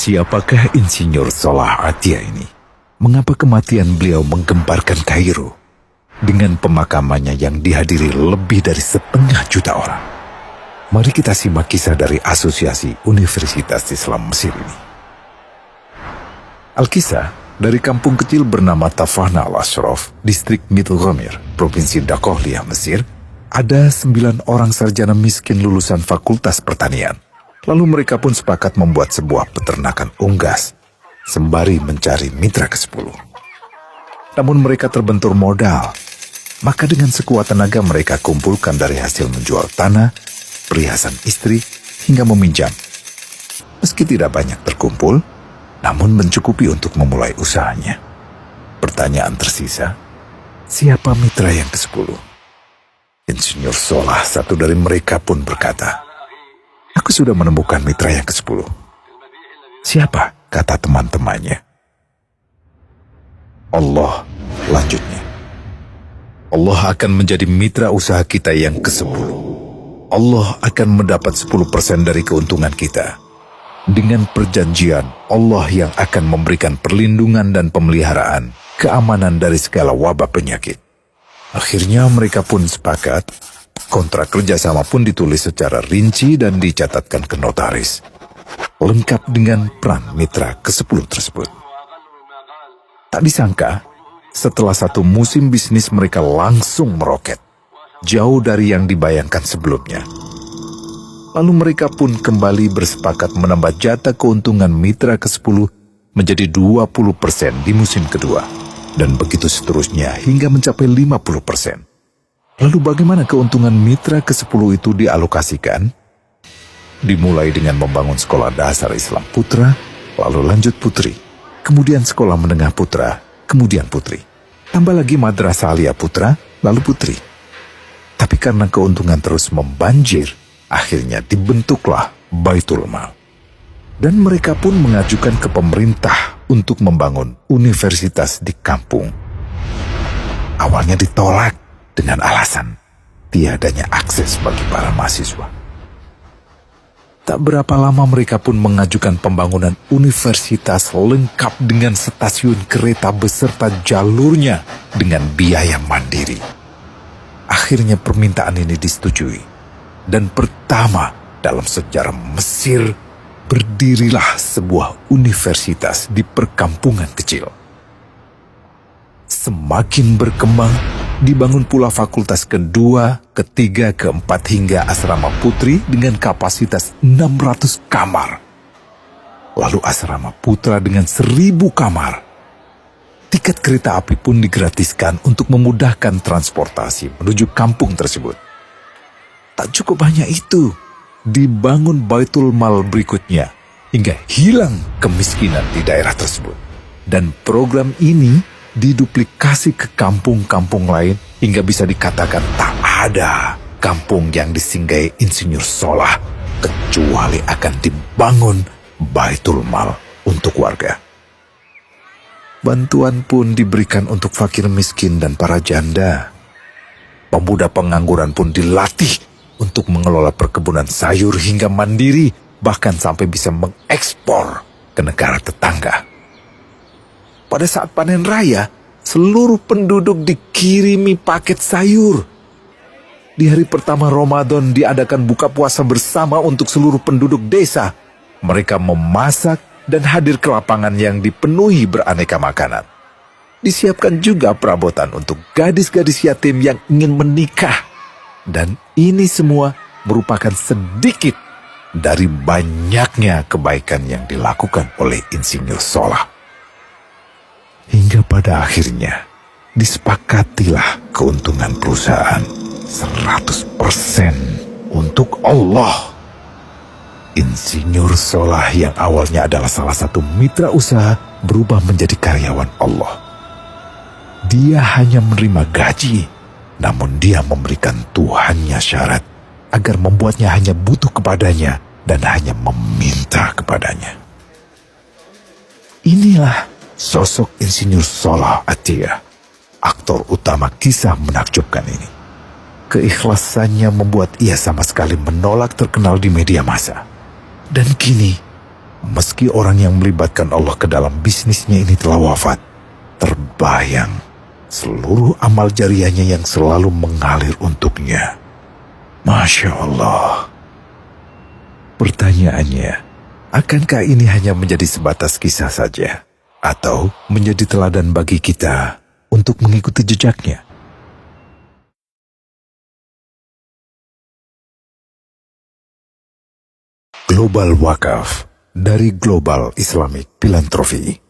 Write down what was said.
Siapakah Insinyur Salah Atia ini? Mengapa kematian beliau menggemparkan Kairo dengan pemakamannya yang dihadiri lebih dari 1,5 juta orang? Mari kita simak kisah dari Asosiasi Universitas Islam Mesir ini. Al-Kisah dari kampung kecil bernama Tafana al-Ashraf, distrik Mittelgomir, Provinsi Dakohlia, Mesir, ada 9 orang sarjana miskin lulusan Fakultas Pertanian. Lalu mereka pun sepakat membuat sebuah peternakan unggas, sembari mencari mitra ke-10. Namun mereka terbentur modal, maka dengan sekuat tenaga mereka kumpulkan dari hasil menjual tanah, perhiasan istri, hingga meminjam. Meski tidak banyak terkumpul, namun mencukupi untuk memulai usahanya. Pertanyaan tersisa, siapa mitra yang ke-10? Insinyur Salah, satu dari mereka pun berkata, "Aku sudah menemukan mitra yang ke-10. Siapa?" kata teman-temannya. "Allah," lanjutnya. "Allah akan menjadi mitra usaha kita yang ke-10. Allah akan mendapat 10% dari keuntungan kita. Dengan perjanjian, Allah yang akan memberikan perlindungan dan pemeliharaan, keamanan dari segala wabah penyakit." Akhirnya mereka pun sepakat. Kontrak kerjasama pun ditulis secara rinci dan dicatatkan ke notaris, lengkap dengan peran mitra ke-10 tersebut. Tak disangka, setelah 1 musim bisnis mereka langsung meroket, jauh dari yang dibayangkan sebelumnya. Lalu mereka pun kembali bersepakat menambah jatah keuntungan mitra ke-10 menjadi 20% di musim kedua, dan begitu seterusnya hingga mencapai 50%. Lalu bagaimana keuntungan mitra ke-10 itu dialokasikan? Dimulai dengan membangun sekolah dasar Islam putra, lalu lanjut putri, kemudian sekolah menengah putra, kemudian putri. Tambah lagi madrasah alia putra, lalu putri. Tapi karena keuntungan terus membanjir, akhirnya dibentuklah Baitul Mal. Dan mereka pun mengajukan ke pemerintah untuk membangun universitas di kampung. Awalnya ditolak dengan alasan tiadanya akses bagi para mahasiswa. Tak berapa lama mereka pun mengajukan pembangunan universitas lengkap dengan stasiun kereta beserta jalurnya dengan biaya mandiri. Akhirnya permintaan ini disetujui, dan pertama dalam sejarah Mesir berdirilah sebuah universitas di perkampungan kecil. Semakin berkembang, dibangun pula fakultas kedua, ketiga, keempat hingga asrama putri dengan kapasitas 600 kamar. Lalu asrama putra dengan 1.000 kamar. Tiket kereta api pun digratiskan untuk memudahkan transportasi menuju kampung tersebut. Tak cukup hanya itu, dibangun Baitul Mal berikutnya hingga hilang kemiskinan di daerah tersebut. Dan program ini diduplikasi ke kampung-kampung lain hingga bisa dikatakan tak ada kampung yang disinggahi Insinyur Salah kecuali akan dibangun Baitul Mal untuk warga. Bantuan pun diberikan untuk fakir miskin dan para janda. Pemuda pengangguran pun dilatih untuk mengelola perkebunan sayur hingga mandiri, bahkan sampai bisa mengekspor ke negara tetangga. Pada saat panen raya, seluruh penduduk dikirimi paket sayur. Di hari pertama Ramadan diadakan buka puasa bersama untuk seluruh penduduk desa. Mereka memasak dan hadir ke lapangan yang dipenuhi beraneka makanan. Disiapkan juga perabotan untuk gadis-gadis yatim yang ingin menikah. Dan ini semua merupakan sedikit dari banyaknya kebaikan yang dilakukan oleh Insinyur Salah. Hingga pada akhirnya disepakatilah keuntungan perusahaan 100% untuk Allah. Insinyur Salah yang awalnya adalah salah satu mitra usaha berubah menjadi karyawan Allah. Dia hanya menerima gaji, namun dia memberikan Tuhannya syarat agar membuatnya hanya butuh kepadanya dan hanya meminta kepadanya. Inilah sosok Insinyur Salah Atia, aktor utama kisah menakjubkan ini. Keikhlasannya membuat ia sama sekali menolak terkenal di media massa. Dan kini, Meski orang yang melibatkan Allah ke dalam bisnisnya ini telah wafat, terbayang seluruh amal jariahnya yang selalu mengalir untuknya. Masya Allah. Pertanyaannya, akankah ini hanya menjadi sebatas kisah saja? Atau menjadi teladan bagi kita untuk mengikuti jejaknya? Global Wakaf dari Global Islamic Philanthropy.